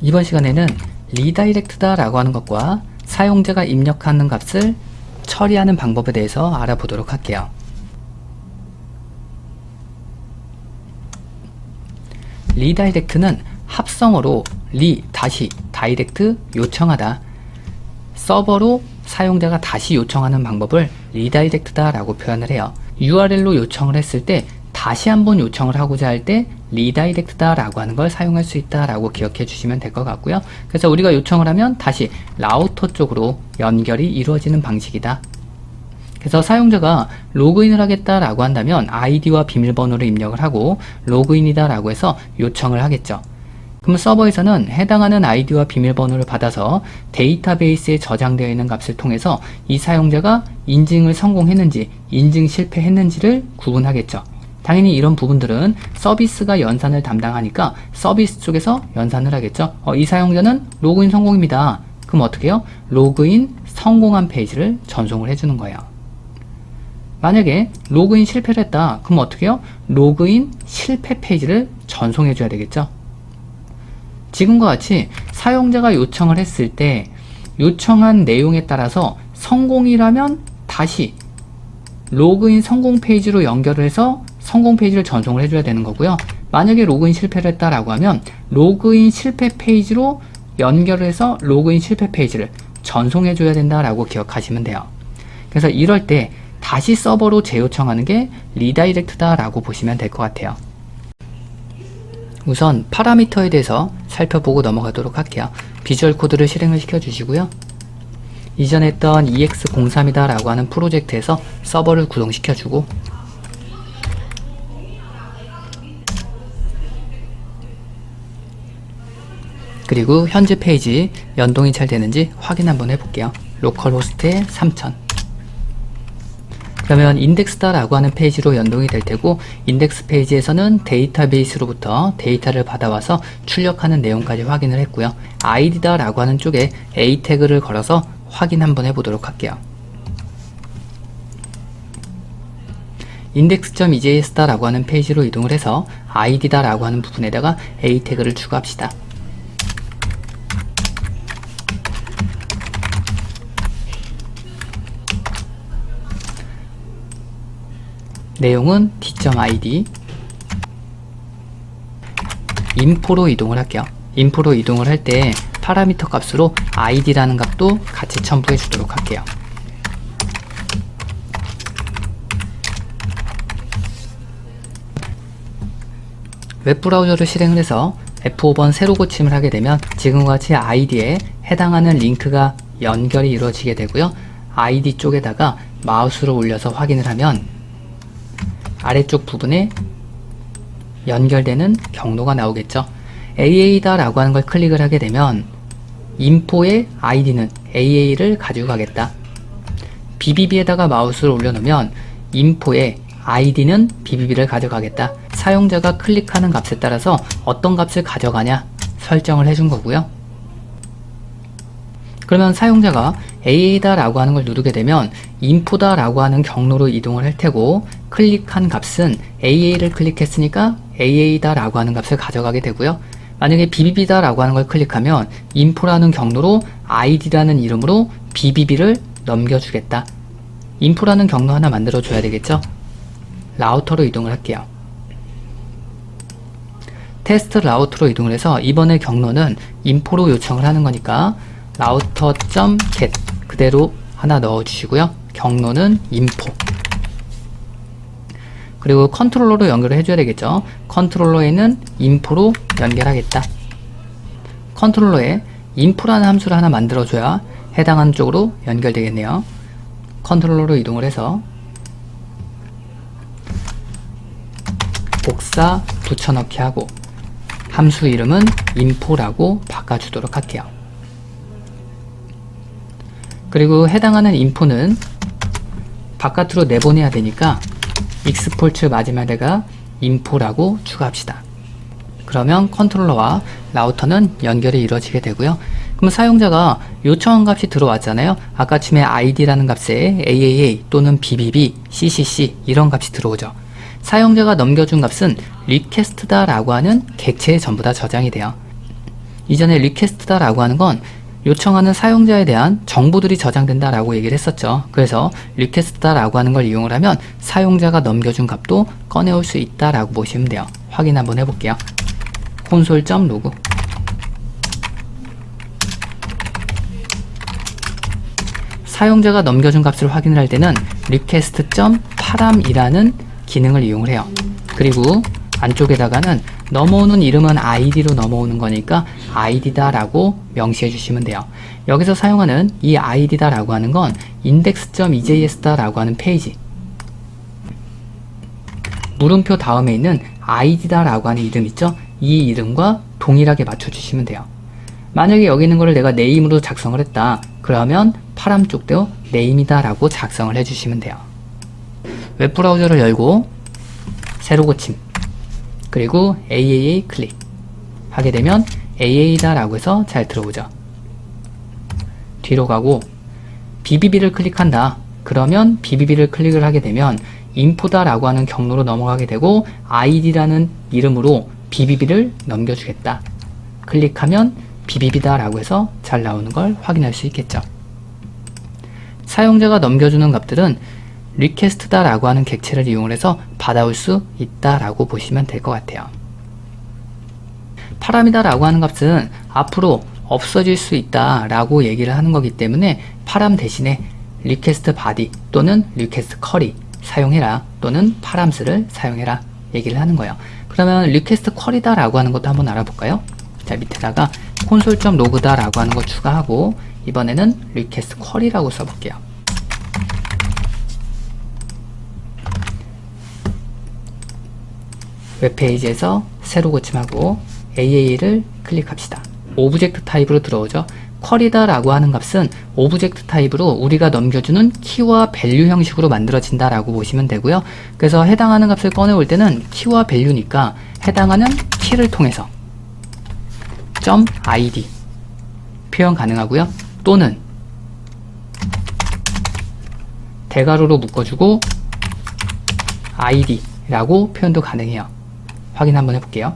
이번 시간에는 리다이렉트다 라고 하는 것과 사용자가 입력하는 값을 처리하는 방법에 대해서 알아보도록 할게요. 리다이렉트는 합성어로 리 다시 다이렉트 요청하다, 서버로 사용자가 다시 요청하는 방법을 리다이렉트다 라고 표현을 해요. URL로 요청을 했을 때 다시 한번 요청을 하고자 할 때 리다이렉트다 라고 하는 걸 사용할 수 있다 라고 기억해 주시면 될 것 같고요. 그래서 우리가 요청을 하면 다시 라우터 쪽으로 연결이 이루어지는 방식이다. 그래서 사용자가 로그인을 하겠다 라고 한다면 아이디와 비밀번호를 입력을 하고 로그인이다 라고 해서 요청을 하겠죠. 그럼 서버에서는 해당하는 아이디와 비밀번호를 받아서 데이터베이스에 저장되어 있는 값을 통해서 이 사용자가 인증을 성공했는지 인증 실패했는지를 구분하겠죠. 당연히 이런 부분들은 서비스가 연산을 담당하니까 서비스 쪽에서 연산을 하겠죠. 이 사용자는 로그인 성공입니다. 그럼 어떻게 해요? 로그인 성공한 페이지를 전송을 해주는 거예요. 만약에 로그인 실패를 했다. 그럼 어떻게 해요? 로그인 실패 페이지를 전송해 줘야 되겠죠. 지금과 같이 사용자가 요청을 했을 때 요청한 내용에 따라서 성공이라면 다시 로그인 성공 페이지로 연결을 해서 성공 페이지를 전송을 해줘야 되는 거고요. 만약에 로그인 실패를 했다라고 하면 로그인 실패 페이지로 연결을 해서 로그인 실패 페이지를 전송해줘야 된다라고 기억하시면 돼요. 그래서 이럴 때 다시 서버로 재요청하는 게 리다이렉트다 라고 보시면 될 것 같아요. 우선 파라미터에 대해서 살펴보고 넘어가도록 할게요. 비주얼 코드를 실행을 시켜 주시고요. 이전에 했던 EX03이다 라고 하는 프로젝트에서 서버를 구동시켜 주고, 그리고 현재 페이지 연동이 잘 되는지 확인 한번 해볼게요. 로컬호스트에 3000. 그러면 인덱스다 라고 하는 페이지로 연동이 될 테고, 인덱스 페이지에서는 데이터베이스로부터 데이터를 받아와서 출력하는 내용까지 확인을 했고요. id다 라고 하는 쪽에 a 태그를 걸어서 확인 한번 해보도록 할게요. index.ejs다 라고 하는 페이지로 이동을 해서 id다 라고 하는 부분에다가 a 태그를 추가합시다. 내용은 d.id. info로 이동을 할게요. info로 이동을 할 때 파라미터 값으로 id라는 값도 같이 첨부해 주도록 할게요. 웹브라우저를 실행을 해서 F5번 새로 고침을 하게 되면 지금과 같이 id에 해당하는 링크가 연결이 이루어지게 되고요. id 쪽에다가 마우스로 올려서 확인을 하면 아래쪽 부분에 연결되는 경로가 나오겠죠. AA다 라고 하는 걸 클릭을 하게 되면 info의 id는 AA를 가지고 가겠다. BBB에다가 마우스를 올려놓으면 info의 id는 BBB를 가져가겠다. 사용자가 클릭하는 값에 따라서 어떤 값을 가져가냐 설정을 해준 거고요. 그러면 사용자가 AA다 라고 하는 걸 누르게 되면 info다 라고 하는 경로로 이동을 할 테고, 클릭한 값은 AA를 클릭했으니까 AA다 라고 하는 값을 가져가게 되고요. 만약에 BBB다 라고 하는 걸 클릭하면 info라는 경로로 id라는 이름으로 BBB를 넘겨주겠다. info라는 경로 하나 만들어 줘야 되겠죠. 라우터로 이동을 할게요. 테스트 라우터로 이동을 해서 이번에 경로는 info로 요청을 하는 거니까 router.get 그대로 하나 넣어 주시고요. 경로는 info. 그리고 컨트롤러로 연결을 해줘야 되겠죠. 컨트롤러에는 info로 연결하겠다. 컨트롤러에 info라는 함수를 하나 만들어줘야 해당하는 쪽으로 연결되겠네요. 컨트롤러로 이동을 해서 복사 붙여넣기 하고 함수 이름은 info라고 바꿔주도록 할게요. 그리고 해당하는 info는 바깥으로 내보내야 되니까 익스포트 마지막에다가 info라고 추가합시다. 그러면 컨트롤러와 라우터는 연결이 이루어지게 되고요. 그럼 사용자가 요청한 값이 들어왔잖아요. 아까쯤에 id라는 값에 aaa 또는 bbb, ccc 이런 값이 들어오죠. 사용자가 넘겨준 값은 request다 라고 하는 객체에 전부 다 저장이 돼요. 이전에 리퀘스트다 라고 하는 건 요청하는 사용자에 대한 정보들이 저장된다 라고 얘기를 했었죠. 그래서 리퀘스트다 라고 하는 걸 이용을 하면 사용자가 넘겨준 값도 꺼내올 수 있다 라고 보시면 돼요. 확인 한번 해볼게요. console.log 사용자가 넘겨준 값을 확인을 할 때는 request.param이라는 기능을 이용을 해요. 그리고 안쪽에다가는 넘어오는 이름은 id로 넘어오는 거니까 id다 라고 명시해 주시면 돼요. 여기서 사용하는 이 id다 라고 하는 건 index.ejs다 라고 하는 페이지, 물음표 다음에 있는 id다 라고 하는 이름 있죠? 이 이름과 동일하게 맞춰 주시면 돼요. 만약에 여기 있는 거를 내가 name으로 작성을 했다. 그러면 파람 쪽도 name이다 라고 작성을 해주시면 돼요. 웹브라우저를 열고 새로 고침, 그리고 AAA 클릭 하게 되면 AA다 라고 해서 잘 들어오죠. 뒤로 가고 BBB를 클릭한다. 그러면 BBB를 클릭을 하게 되면 info다 라고 하는 경로로 넘어가게 되고 id라는 이름으로 BBB를 넘겨주겠다. 클릭하면 BBB다 라고 해서 잘 나오는 걸 확인할 수 있겠죠. 사용자가 넘겨주는 값들은 request다 라고 하는 객체를 이용해서 받아올 수 있다 라고 보시면 될 것 같아요. 파람이다 라고 하는 값은 앞으로 없어질 수 있다 라고 얘기를 하는 거기 때문에 파람 대신에 request body 또는 request query 사용해라 또는 params를 사용해라 얘기를 하는 거예요. 그러면 request query다 라고 하는 것도 한번 알아볼까요? 자, 밑에다가 console.log다 라고 하는 거 추가하고 이번에는 request query라고 써볼게요. 웹페이지에서 새로 고침하고 AA를 클릭합시다. 오브젝트 타입으로 들어오죠. 쿼리다 라고 하는 값은 오브젝트 타입으로 우리가 넘겨주는 키와 밸류 형식으로 만들어진다 라고 보시면 되고요. 그래서 해당하는 값을 꺼내올 때는 키와 밸류니까 해당하는 키를 통해서 .id 표현 가능하고요. 또는 대괄호로 묶어주고 id 라고 표현도 가능해요. 확인 한번 해볼게요.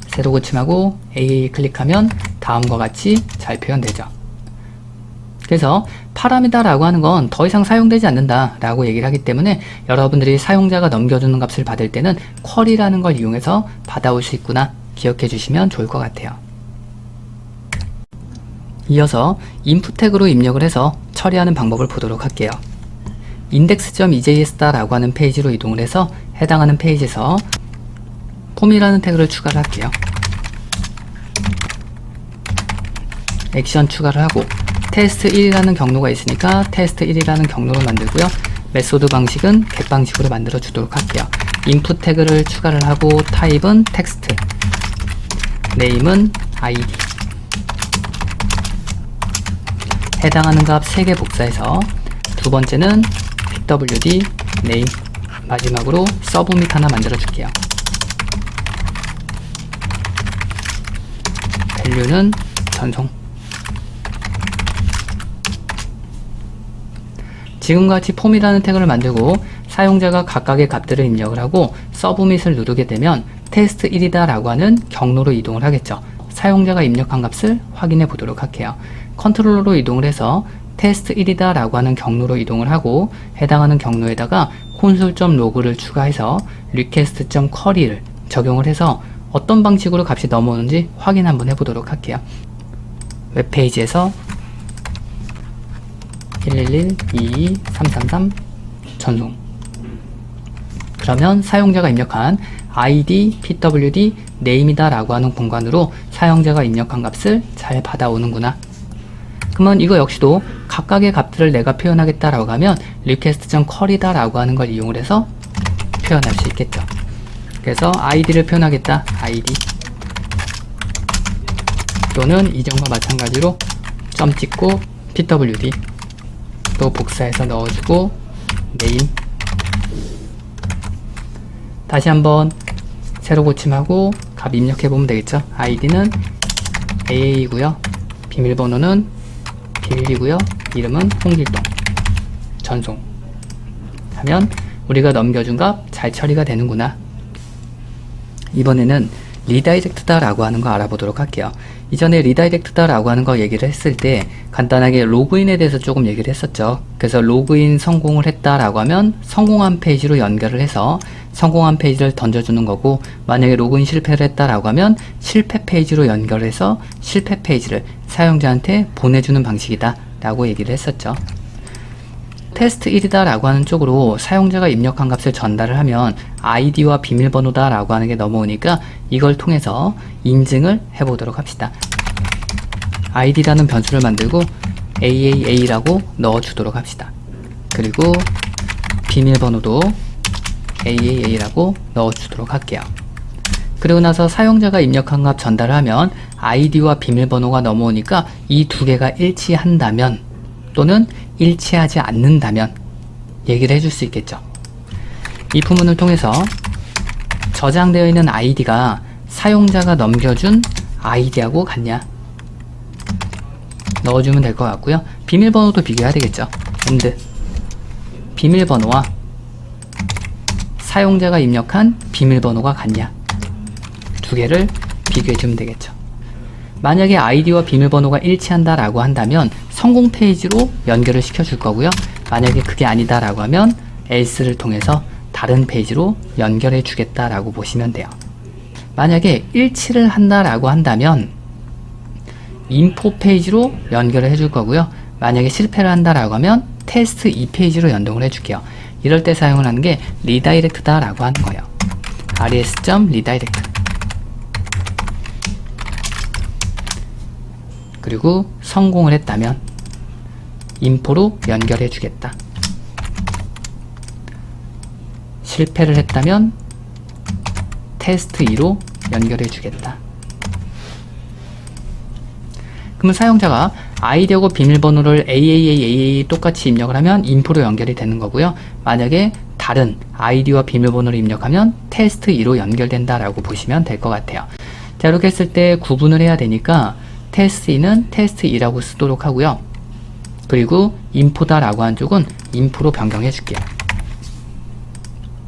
새로 고침하고 AA 클릭하면 다음과 같이 잘 표현되죠. 그래서 파람이다 라고 하는 건 더 이상 사용되지 않는다 라고 얘기를 하기 때문에 여러분들이 사용자가 넘겨주는 값을 받을 때는 쿼리라는 걸 이용해서 받아올 수 있구나 기억해 주시면 좋을 것 같아요. 이어서 input 태그로 입력을 해서 처리하는 방법을 보도록 할게요. index.ejs다 라고 하는 페이지로 이동을 해서 해당하는 페이지에서 폼이라는 태그를 추가를 할게요. 액션 추가를 하고 test1이라는 경로가 있으니까 test1이라는 경로로 만들고요. 메소드 방식은 get 방식으로 만들어 주도록 할게요. input 태그를 추가를 하고 타입은 text, name은 id, 해당하는 값 3개 복사해서 두 번째는 pwd name, 마지막으로 서브밋 하나 만들어 줄게요. 밸류는 전송. 지금같이 폼이라는 태그를 만들고 사용자가 각각의 값들을 입력을 하고 서브밋을 누르게 되면 test1이다 라고 하는 경로로 이동을 하겠죠. 사용자가 입력한 값을 확인해 보도록 할게요. 컨트롤러로 이동을 해서 test1이다 라고 하는 경로로 이동을 하고 해당하는 경로에다가 console.log를 추가해서 request.query를 적용을 해서 어떤 방식으로 값이 넘어오는지 확인 한번 해보도록 할게요. 웹페이지에서 111-22333 전송. 그러면 사용자가 입력한 id, pwd, name이다 라고 하는 공간으로 사용자가 입력한 값을 잘 받아오는구나. 그러면 이거 역시도 각각의 값들을 내가 표현하겠다라고 하면 request.query다 라고 하는 걸 이용을 해서 표현할 수 있겠죠. 그래서 id를 표현하겠다, id 또는 이전과 마찬가지로 점 찍고 pwd 또 복사해서 넣어주고 name 다시 한번 새로 고침하고 값 입력해보면 되겠죠. id는 AA이고요. 비밀번호는 비밀이고요. 이름은 홍길동. 전송 하면 우리가 넘겨준 값 잘 처리가 되는구나. 이번에는 리다이렉트다 라고 하는 거 알아보도록 할게요. 이전에 리다이렉트다 라고 하는 거 얘기를 했을 때 간단하게 로그인에 대해서 조금 얘기를 했었죠. 그래서 로그인 성공을 했다 라고 하면 성공한 페이지로 연결을 해서 성공한 페이지를 던져주는 거고, 만약에 로그인 실패를 했다 라고 하면 실패 페이지로 연결해서 실패 페이지를 사용자한테 보내주는 방식이다 라고 얘기를 했었죠. 테스트 1이다 라고 하는 쪽으로 사용자가 입력한 값을 전달을 하면 아이디와 비밀번호다 라고 하는 게 넘어오니까 이걸 통해서 인증을 해보도록 합시다. 아이디라는 변수를 만들고 AAA라고 넣어주도록 합시다. 그리고 비밀번호도 AAA라고 넣어주도록 할게요. 그리고 나서 사용자가 입력한 값 전달을 하면 아이디와 비밀번호가 넘어오니까 이 두 개가 일치한다면 또는 일치하지 않는다면 얘기를 해줄 수 있겠죠. 이 부분을 통해서 저장되어 있는 아이디가 사용자가 넘겨준 아이디하고 같냐 넣어주면 될 것 같고요. 비밀번호도 비교해야 되겠죠. and 비밀번호와 사용자가 입력한 비밀번호가 같냐, 두 개를 비교해주면 되겠죠. 만약에 아이디와 비밀번호가 일치한다 라고 한다면 성공 페이지로 연결을 시켜줄 거고요. 만약에 그게 아니다 라고 하면 else를 통해서 다른 페이지로 연결해 주겠다 라고 보시면 돼요. 만약에 일치를 한다 라고 한다면 info 페이지로 연결을 해줄 거고요. 만약에 실패를 한다 라고 하면 테스트 2 페이지로 연동을 해줄게요. 이럴 때 사용을 하는 게 리다이렉트다 라고 하는 거예요. res.redirect. 그리고 성공을 했다면 info로 연결해 주겠다. 실패를 했다면 테스트 2로 연결해 주겠다. 그러면 사용자가 아이디하고 비밀번호를 AAA 똑같이 입력을 하면 info로 연결이 되는 거고요. 만약에 다른 아이디와 비밀번호를 입력하면 테스트 2로 연결된다 라고 보시면 될 것 같아요. 자, 이렇게 했을 때 구분을 해야 되니까 테스트 2는 테스트 2라고 쓰도록 하고요. 그리고 info다 라고 한 쪽은 info로 변경해 줄게요.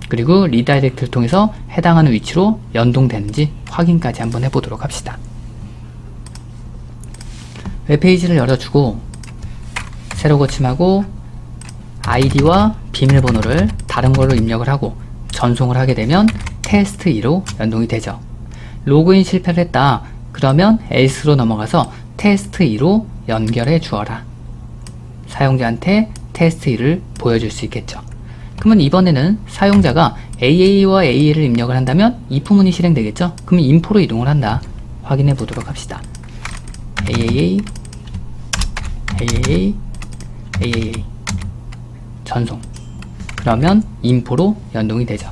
그리고 리다이렉트를 통해서 해당하는 위치로 연동되는지 확인까지 한번 해보도록 합시다. 웹페이지를 열어주고 새로 고침하고 아이디와 비밀번호를 다른 걸로 입력을 하고 전송을 하게 되면 테스트 2로 연동이 되죠. 로그인 실패를 했다. 그러면 else로 넘어가서 테스트 2로 연결해 주어라. 사용자한테 테스트 2를 보여줄 수 있겠죠. 그러면 이번에는 사용자가 AA와 AA를 입력을 한다면 if문이 실행되겠죠. 그러면 info로 이동을 한다. 확인해 보도록 합시다. AAA AAA AAA 전송. 그러면 info로 연동이 되죠.